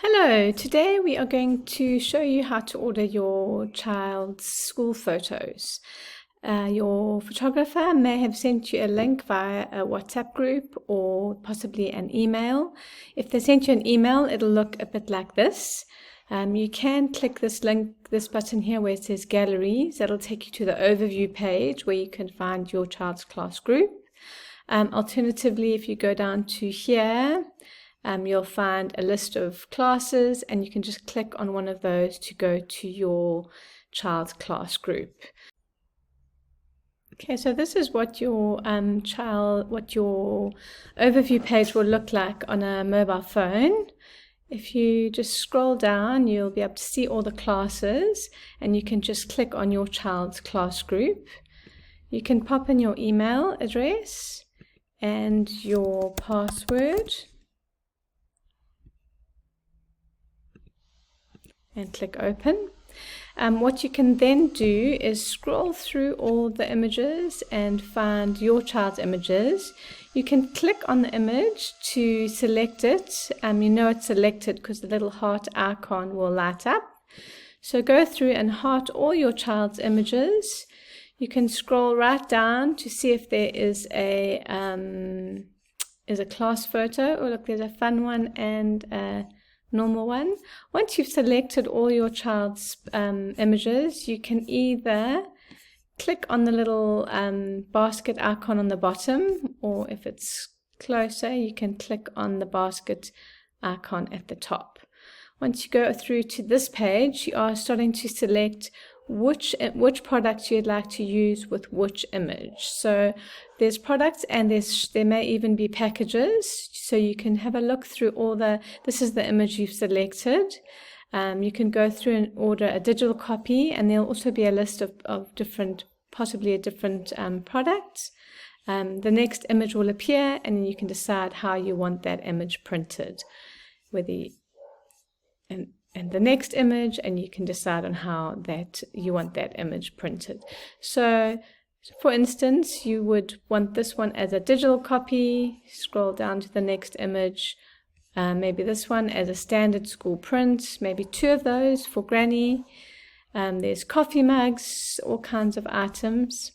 Hello, today we are going to show you how to order your child's school photos. Your photographer may have sent you a link via a WhatsApp group or possibly an email. If they sent you an email, it'll look a bit like this. You can click this link, this button here where it says Galleries. That'll take you to the overview page where you can find your child's class group. Alternatively, if you go down to here, you'll find a list of classes and you can just click on one of those to go to your child's class group. Okay, so this is what your overview page will look like on a mobile phone. If you just scroll down, you'll be able to see all the classes and you can just click on your child's class group. You can pop in your email address and your password and click open. What you can then do is scroll through all the images and find your child's images. You can click on the image to select it. You know it's selected because the little heart icon will light up. So go through and heart all your child's images. You can scroll right down to see if there is a class photo. Oh look, there's a fun one and a normal one. Once you've selected all your child's images, you can either click on the little basket icon on the bottom, or if it's closer, you can click on the basket icon at the top. Once you go through to this page, you are starting to select which products you'd like to use with which image. So there's products and there may even be packages, so you can have a look through this is the image you've selected. You can go through and order a digital copy, and there'll also be a list of different, possibly a different products. The next image will appear and then you can decide how you want that image printed, and the next image, and you can decide on how that you want that image printed. So for instance, you would want this one as a digital copy. Scroll down to the next image, maybe this one as a standard school print, maybe 2 of those for Granny. There's coffee mugs, all kinds of items.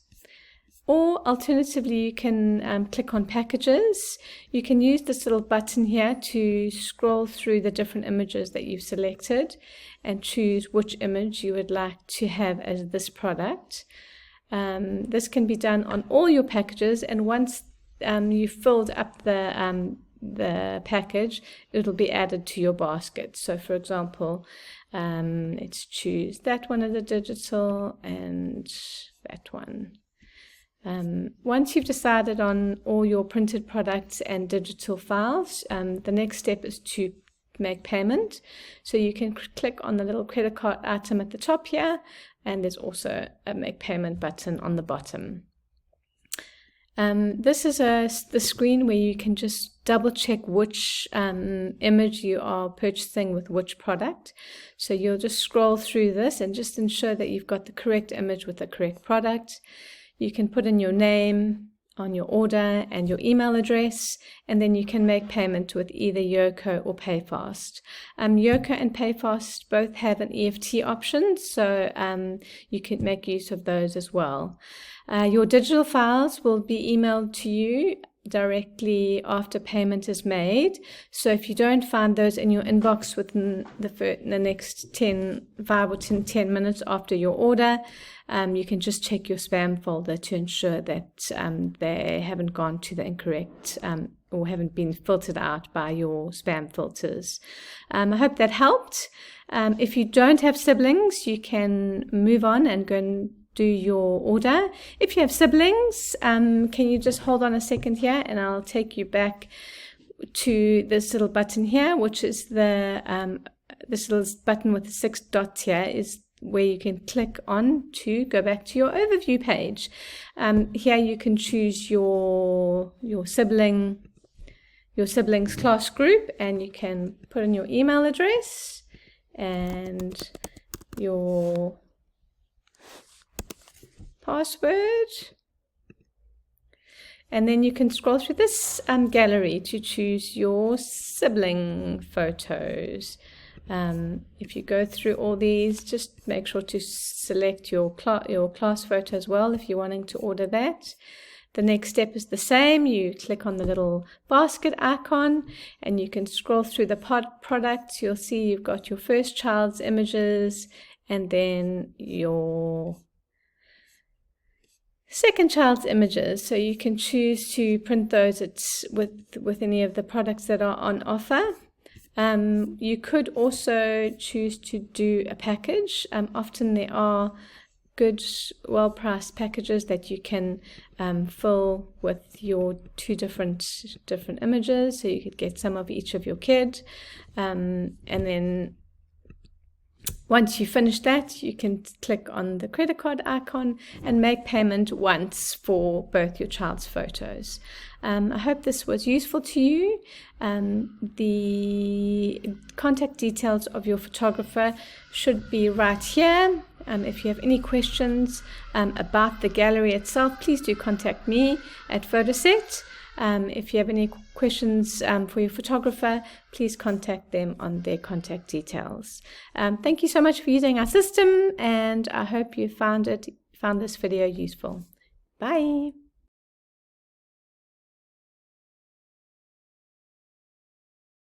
Or alternatively, you can click on packages. You can use this little button here to scroll through the different images that you've selected and choose which image you would like to have as this product. This can be done on all your packages, and once you've filled up the package, it'll be added to your basket. So for example, let's choose that one as a digital and that one. Once you've decided on all your printed products and digital files, the next step is to make payment. So you can click on the little credit card item at the top here, and there's also a make payment button on the bottom. This is the screen where you can just double check which image you are purchasing with which product. So you'll just scroll through this and just ensure that you've got the correct image with the correct product. You can put in your name on your order and your email address, and then you can make payment with either Yoco or PayFast. Yoco and PayFast both have an EFT option, so you can make use of those as well. Your digital files will be emailed to you directly after payment is made. So if you don't find those in your inbox within the next 5 or 10 minutes after your order, you can just check your spam folder to ensure that they haven't gone to the incorrect or haven't been filtered out by your spam filters. I hope that helped. If you don't have siblings, you can move on and go and do your order. If you have siblings, can you just hold on a second here and I'll take you back to this little button here, which is this little button with the 6 dots here is where you can click on to go back to your overview page. Here you can choose your sibling's class group, and you can put in your email address and your password. And then you can scroll through this gallery to choose your sibling photos. If you go through all these, just make sure to select your class photo as well if you're wanting to order that. The next step is the same. You click on the little basket icon and you can scroll through the products. You'll see you've got your first child's images and then your second child's images. So you can choose to print those with any of the products that are on offer. You could also choose to do a package. Often there are good, well-priced packages that you can fill with your two different images. So you could get some of each of your kid, and then once you finish that, you can click on the credit card icon and make payment once for both your child's photos. I hope this was useful to you. The contact details of your photographer should be right here. If you have any questions about the gallery itself, please do contact me at Photoset. If you have any questions for your photographer, please contact them on their contact details. Thank you so much for using our system, and I hope you found this video useful. Bye.